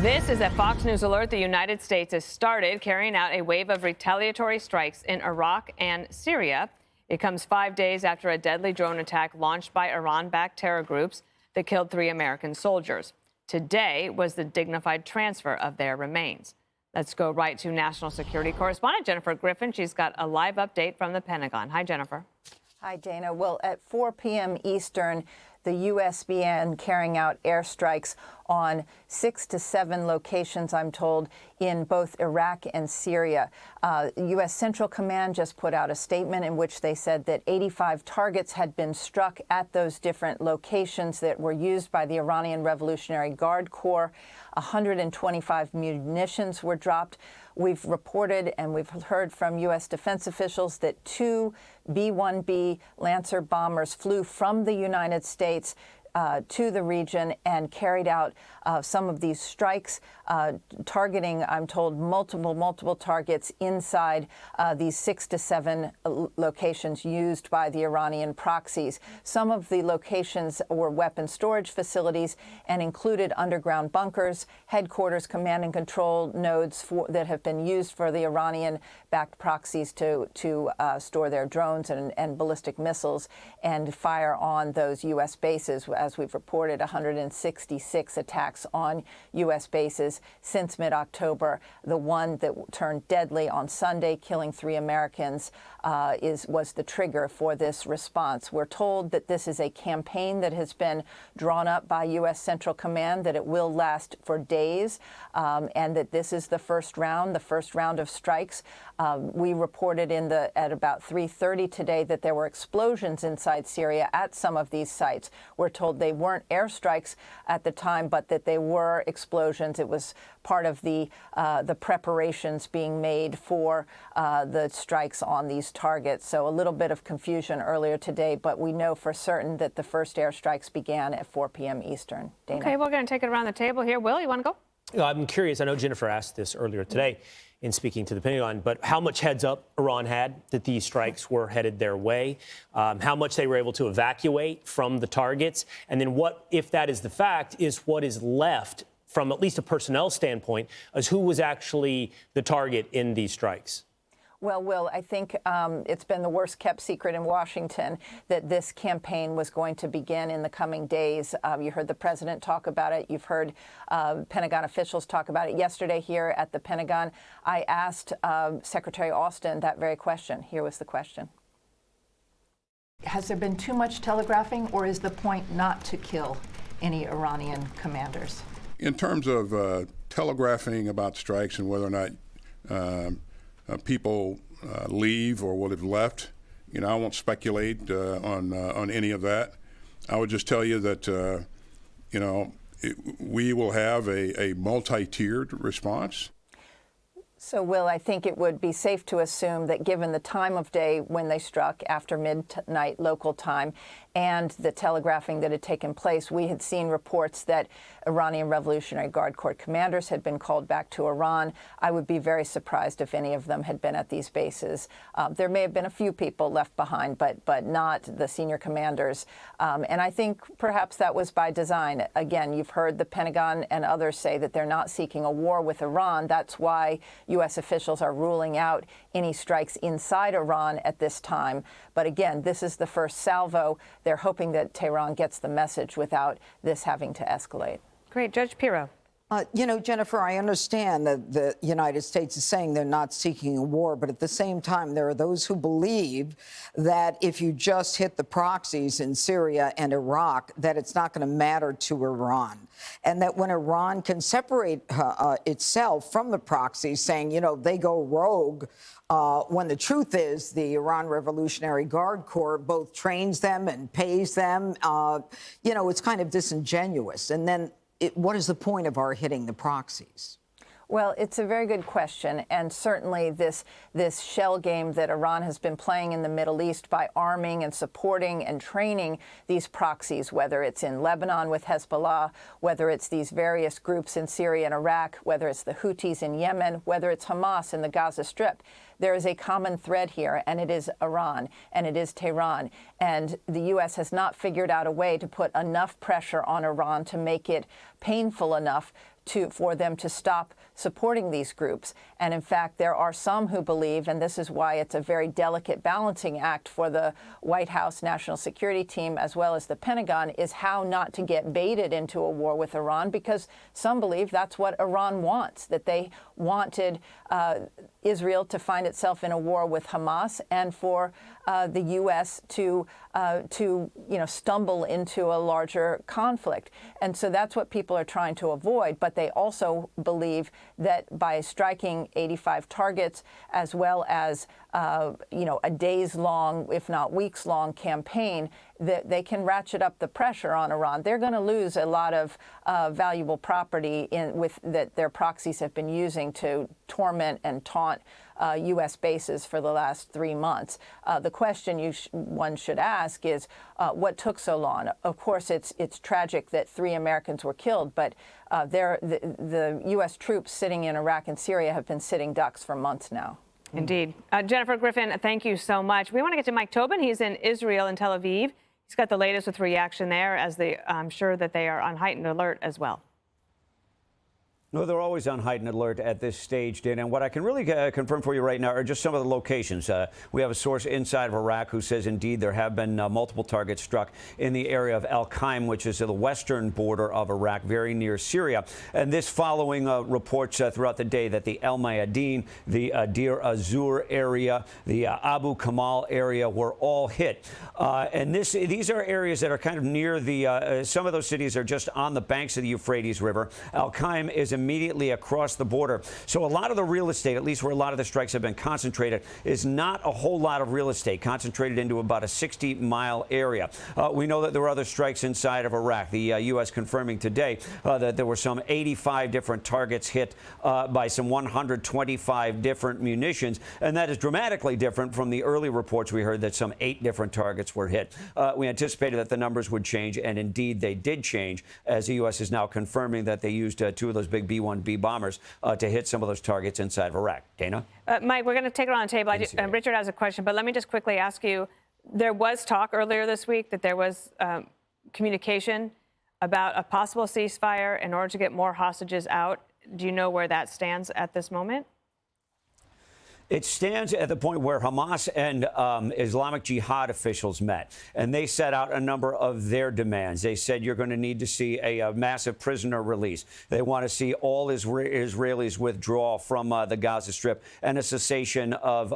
This is a Fox News alert. The United States has started carrying out a wave of retaliatory strikes in Iraq and Syria. It comes 5 days after a deadly drone attack launched by Iran-backed terror groups that killed 3 American soldiers. Today was the dignified transfer of their remains. Let's go right to national security correspondent Jennifer Griffin. She's got a live update from the Pentagon. Hi, Jennifer. Hi, Dana. Well, at 4 p.m. Eastern, the U.S. began carrying out airstrikes on 6 to 7 locations, I'm told, in both Iraq and Syria. U.S. Central Command just put out a statement in which they said that 85 targets had been struck at those different locations that were used by the Iranian Revolutionary Guard Corps. 125 munitions were dropped. We've reported and we've heard from U.S. defense officials that 2 B-1B Lancer bombers flew from the United States to the region and carried out some of these strikes, targeting, I'm told, multiple targets inside these 6 to 7 locations used by the Iranian proxies. Some of the locations were weapon storage facilities and included underground bunkers, headquarters, command and control nodes that have been used for the Iranian-backed proxies to store their drones and ballistic missiles and fire on those U.S. bases. As we've reported, 166 attacks on U.S. bases since mid-October. The one that turned deadly on Sunday, killing 3 Americans, was the trigger for this response. We're told that this is a campaign that has been drawn up by U.S. Central Command, that it will last for days, and that this is the first round of strikes. We reported at about 3:30 today that there were explosions inside Syria at some of these sites. We're told they weren't airstrikes at the time, but that they were explosions. It was part of the preparations being made for the strikes on these targets. So a little bit of confusion earlier today, but we know for certain that the first airstrikes began at 4 p.m. Eastern. Dana. Okay, we're going to take it around the table here. Will, you want to go? I'm curious. I know Jennifer asked this earlier today in speaking to the Pentagon, but how much heads up Iran had that these strikes were headed their way, how much they were able to evacuate from the targets, and then what, if that is the fact, is what is left from at least a personnel standpoint as who was actually the target in these strikes? Well, Will, I think it's been the worst kept secret in Washington that this campaign was going to begin in the coming days. You heard the president talk about it. You've heard Pentagon officials talk about it. Yesterday here at the Pentagon, I asked Secretary Austin that very question. Here was the question. Has there been too much telegraphing, or is the point not to kill any Iranian commanders? In terms of telegraphing about strikes and whether or not people leave or will have left, I won't speculate on any of that. I would just tell you that we will have a multi-tiered response. So, Will, I think it would be safe to assume that given the time of day when they struck, after midnight local time, and the telegraphing that had taken place, we had seen reports that Iranian Revolutionary Guard Corps commanders had been called back to Iran. I would be very surprised if any of them had been at these bases. There may have been a few people left behind, but not the senior commanders. And I think perhaps that was by design. Again, you've heard the Pentagon and others say that they're not seeking a war with Iran. That's why U.S. officials are ruling out any strikes inside Iran at this time. But again, this is the first salvo. They're hoping that Tehran gets the message without this having to escalate. Great. Judge Pirro. Jennifer, I understand that the United States is saying they're not seeking a war, but at the same time, there are those who believe that if you just hit the proxies in Syria and Iraq, that it's not going to matter to Iran. And that when Iran can separate itself from the proxies, saying, they go rogue, when the truth is the Iran Revolutionary Guard Corps both trains them and pays them, it's kind of disingenuous. And then what is the point of our hitting the proxies? Well, it's a very good question, and certainly this shell game that Iran has been playing in the Middle East by arming and supporting and training these proxies, whether it's in Lebanon with Hezbollah, whether it's these various groups in Syria and Iraq, whether it's the Houthis in Yemen, whether it's Hamas in the Gaza Strip. There is a common thread here, and it is Iran, and it is Tehran. And the U.S. has not figured out a way to put enough pressure on Iran to make it painful enough for them to stop supporting these groups. And in fact, there are some who believe, and this is why it's a very delicate balancing act for the White House National Security Team as well as the Pentagon, is how not to get baited into a war with Iran, because some believe that's what Iran wants, that they wanted Israel to find itself in a war with Hamas and for the U.S. to stumble into a larger conflict. And so that's what people are trying to avoid. But they also believe that by striking 85 targets, as well as a days-long, if not weeks-long campaign, that they can ratchet up the pressure on Iran. They're going to lose a lot of valuable property that their proxies have been using to torment and taunt U.S. bases for the last 3 months. The question one should ask is, what took so long? Of course, it's tragic that 3 Americans were killed, but the U.S. troops sitting in Iraq and Syria have been sitting ducks for months now. Indeed. Jennifer Griffin, thank you so much. We want to get to Mike Tobin. He's in Israel, in Tel Aviv. He's got the latest with reaction there, as I'm sure that they are on heightened alert as well. No, they're always on heightened alert at this stage, Dana. And what I can really confirm for you right now are just some of the locations. We have a source inside of Iraq who says, indeed, there have been multiple targets struck in the area of Al-Qaim, which is at the western border of Iraq, very near Syria. And this following reports throughout the day that the El Mayadeen, the Deir Azur area, the Abu Kamal area were all hit. And these are areas that are kind of near the, some of those cities are just on the banks of the Euphrates River. Al-Qaim is immediately across the border. So a lot of the real estate, at least where a lot of the strikes have been concentrated, is not a whole lot of real estate concentrated into about a 60-mile area. We know that there were other strikes inside of Iraq. The U.S. confirming today that there were some 85 different targets hit by some 125 different munitions. And that is dramatically different from the early reports we heard that some 8 different targets were hit. We anticipated that the numbers would change, and indeed they did change, as the U.S. is now confirming that they used 2 of those big B-1B bombers to hit some of those targets inside of Iraq. Dana? Mike, we're going to take it on the table. Richard has a question, but let me just quickly ask you, there was talk earlier this week that there was communication about a possible ceasefire in order to get more hostages out. Do you know where that stands at this moment? It stands at the point where Hamas and Islamic Jihad officials met, and they set out a number of their demands. They said you're going to need to see a massive prisoner release. They want to see all Israelis withdraw from the Gaza Strip and a cessation of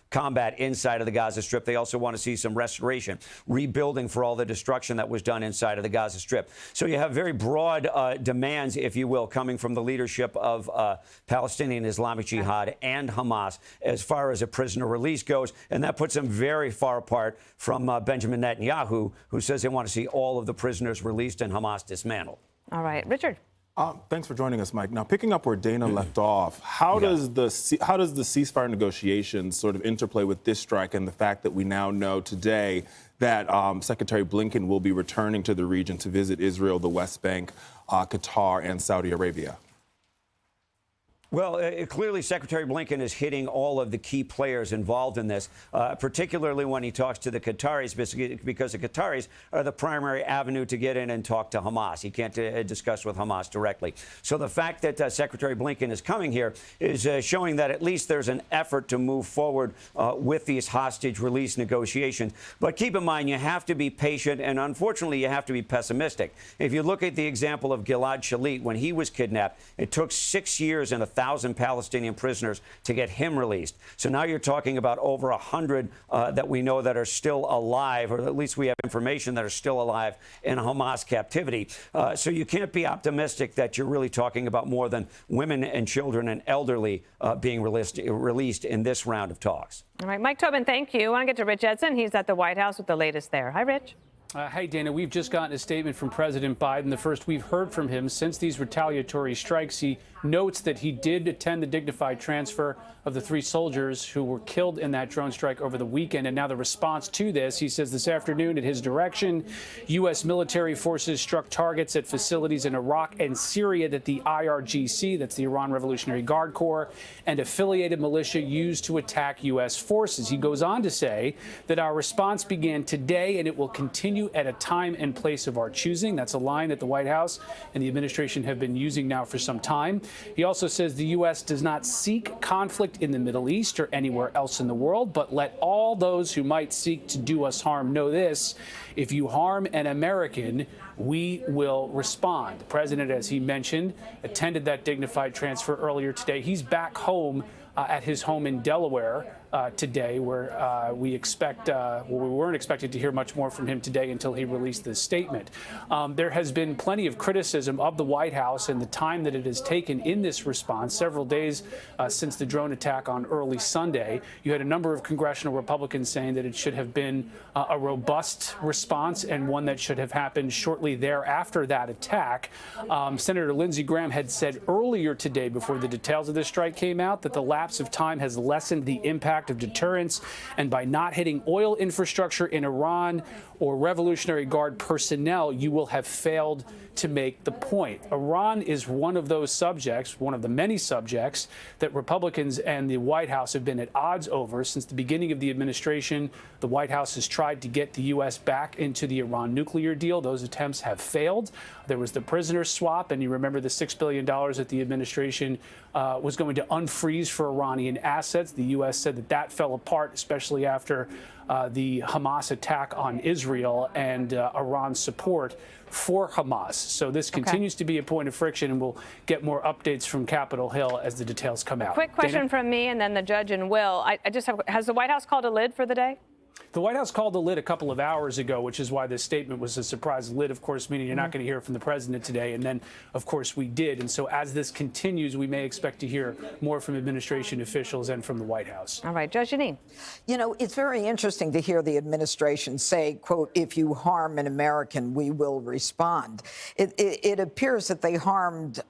combat inside of the Gaza Strip. They also want to see some restoration, rebuilding for all the destruction that was done inside of the Gaza Strip. So you have very broad demands, if you will, coming from the leadership of Palestinian Islamic Jihad and Hamas as far as a prisoner release goes. And that puts them very far apart from Benjamin Netanyahu, who says they want to see all of the prisoners released and Hamas dismantled. All right. Richard. Thanks for joining us, Mike. Now, picking up where Dana left off, how does the ceasefire negotiations sort of interplay with this strike and the fact that we now know today that Secretary Blinken will be returning to the region to visit Israel, the West Bank, Qatar, and Saudi Arabia? Well, clearly Secretary Blinken is hitting all of the key players involved in this, particularly when he talks to the Qataris, because the Qataris are the primary avenue to get in and talk to Hamas. He can't discuss with Hamas directly. So the fact that Secretary Blinken is coming here is showing that at least there's an effort to move forward with these hostage release negotiations. But keep in mind, you have to be patient, and unfortunately, you have to be pessimistic. If you look at the example of Gilad Shalit, when he was kidnapped, it took 6 years and 1,000 Palestinian prisoners to get him released. So now you're talking about over 100 that we know that are still alive, or at least we have information that are still alive in Hamas captivity. So you can't be optimistic that you're really talking about more than women and children and elderly being released in this round of talks. All right, Mike Tobin, thank you. I want to get to Rich Edson. He's at the White House with the latest there. Hi, Rich. Hey, Dana, we've just gotten a statement from President Biden, the first we've heard from him since these retaliatory strikes. He notes that he did attend the dignified transfer of the 3 soldiers who were killed in that drone strike over the weekend. And now the response to this, he says this afternoon at his direction, U.S. military forces struck targets at facilities in Iraq and Syria that the IRGC, that's the Iran Revolutionary Guard Corps, and affiliated militia used to attack U.S. forces. He goes on to say that our response began today and it will continue continue at a time and place of our choosing. That's a line that the White House and the administration have been using now for some time. He also says the U.S. does not seek conflict in the Middle East or anywhere else in the world, but let all those who might seek to do us harm know this: if you harm an American, we will respond. The president, as he mentioned, attended that dignified transfer earlier today. He's back home at his home in Delaware today, where we weren't expected to hear much more from him today until he released this statement. There has been plenty of criticism of the White House and the time that it has taken in this response. Several days since the drone attack on early Sunday, you had a number of congressional Republicans saying that it should have been a robust response and one that should have happened shortly thereafter that attack. Senator Lindsey Graham had said earlier today, before the details of this strike came out, that the lapse of time has lessened the impact of deterrence, and by not hitting oil infrastructure in Iran or Revolutionary Guard personnel, you will have failed to make the point. Iran is one of those subjects, one of the many subjects that Republicans and the White House have been at odds over since the beginning of the administration. The White House has tried to get the U.S. back into the Iran nuclear deal. Those attempts have failed. There was the prisoner swap, and you remember the $6 billion that the administration was going to unfreeze for Iranian assets. The U.S. said that that fell apart, especially after the Hamas attack on Israel and Iran's support for Hamas. So this continues to be a point of friction, and we'll get more updates from Capitol Hill as the details come out. Quick question from me, and then the judge and Will. I just have, has the White House called a lid for the day? The White House called the lid a couple of hours ago, which is why this statement was a surprise. Lid, of course, meaning you're not going to hear from the president today. And then, of course, we did. And so as this continues, we may expect to hear more from administration officials and from the White House. All right, Judge Jeanine. You know, it's very interesting to hear the administration say, quote, if you harm an American, we will respond. It appears that they harmed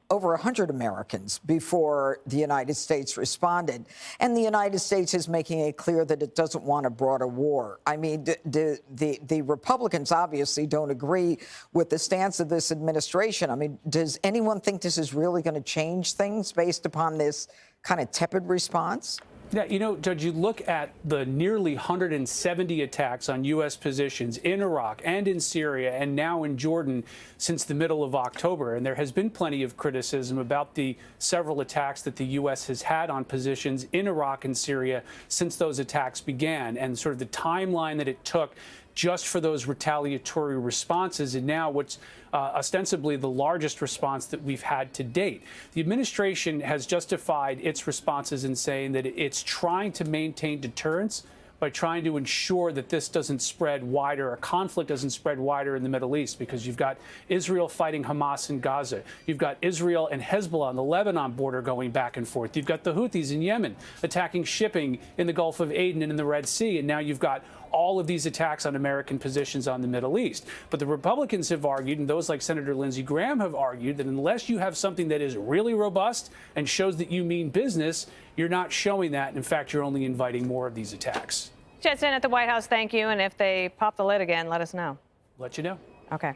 over 100 Americans before the United States responded. And the United States is making it clear that it doesn't want a broader war. I mean, the Republicans obviously don't agree with the stance of this administration. I mean, does anyone think this is really going to change things based upon this kind of tepid response? Yeah, you know, Judge, you look at the nearly 170 attacks on U.S. positions in Iraq and in Syria and now in Jordan since the middle of October. And there has been plenty of criticism about the several attacks that the U.S. has had on positions in Iraq and Syria since those attacks began, and sort of the timeline that it took just for those retaliatory responses, and now what's ostensibly the largest response that we've had to date. The administration has justified its responses in saying that it's trying to maintain deterrence by trying to ensure that this doesn't spread wider, a conflict doesn't spread wider in the Middle East, because you've got Israel fighting Hamas in Gaza. You've got Israel and Hezbollah on the Lebanon border going back and forth. You've got the Houthis in Yemen attacking shipping in the Gulf of Aden and in the Red Sea. And now you've got all of these attacks on American positions on the Middle East. But the Republicans have argued, and those like Senator Lindsey Graham have argued, that unless you have something that is really robust and shows that you mean business, you're not showing that. In fact, you're only inviting more of these attacks. Jetson at the White House, thank you. And if they pop the lid again, let us know. Let you know. Okay.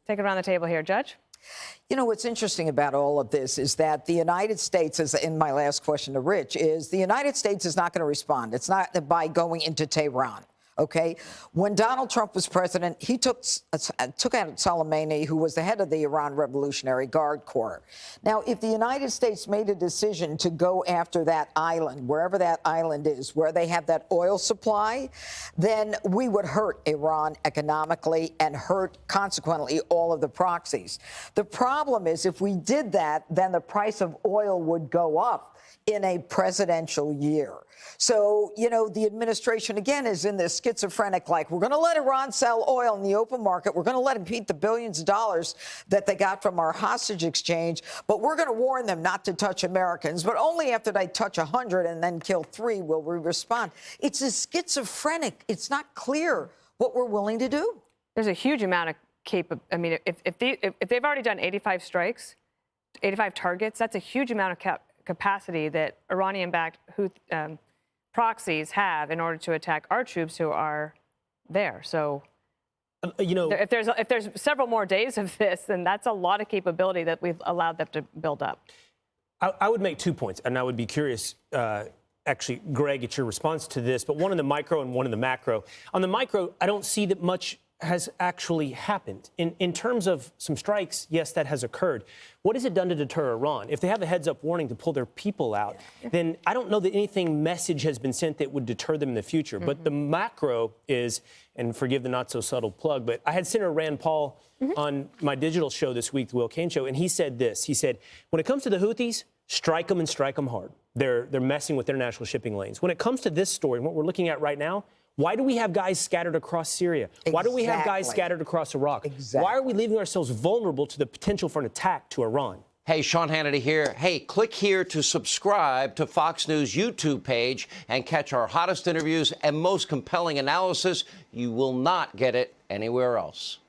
Take it around the table here, Judge. You know, what's interesting about all of this is that the United States, as in my last question to Rich, is the United States is not going to respond. It's not by going into Tehran. OK, when Donald Trump was president, he took out Soleimani, who was the head of the Iran Revolutionary Guard Corps. Now, if the United States made a decision to go after that island, wherever that island is, where they have that oil supply, then we would hurt Iran economically and hurt, consequently, all of the proxies. The problem is, if we did that, then the price of oil would go up in a presidential year. So, you know, the administration, again, is in this schizophrenic, like, we're going to let Iran sell oil in the open market. We're going to let them eat the billions of dollars that they got from our hostage exchange. But we're going to warn them not to touch Americans. But only after they touch 100 and then kill 3 will we respond. It's a schizophrenic. It's not clear what we're willing to do. There's a huge amount of I mean, if they've already done 85 strikes, 85 targets, that's a huge amount of capacity that Iranian-backed proxies have in order to attack our troops who are there. So, you know, if there's several more days of this, then that's a lot of capability that we've allowed them to build up. I would make 2 points, and I would be curious, actually, Greg, at your response to this, but one in the micro and one in the macro. On the micro, I don't see that much has actually happened? In terms of some strikes, yes, that has occurred. What has it done to deter Iran? If they have a heads-up warning to pull their people out, then I don't know that anything message has been sent that would deter them in the future. But the macro is, and forgive the not-so-subtle plug, but I had Senator Rand Paul on my digital show this week, the Will Cain Show, and he said this. He said, when it comes to the Houthis, strike them and strike them hard. They're messing with international shipping lanes. When it comes to this story, what we're looking at right now, why do we have guys scattered across Syria? Why do we have guys scattered across Iraq? Why are we leaving ourselves vulnerable to the potential for an attack to Iran? Hey, Sean Hannity here. Hey, click here to subscribe to Fox News YouTube page and catch our hottest interviews and most compelling analysis. You will not get it anywhere else.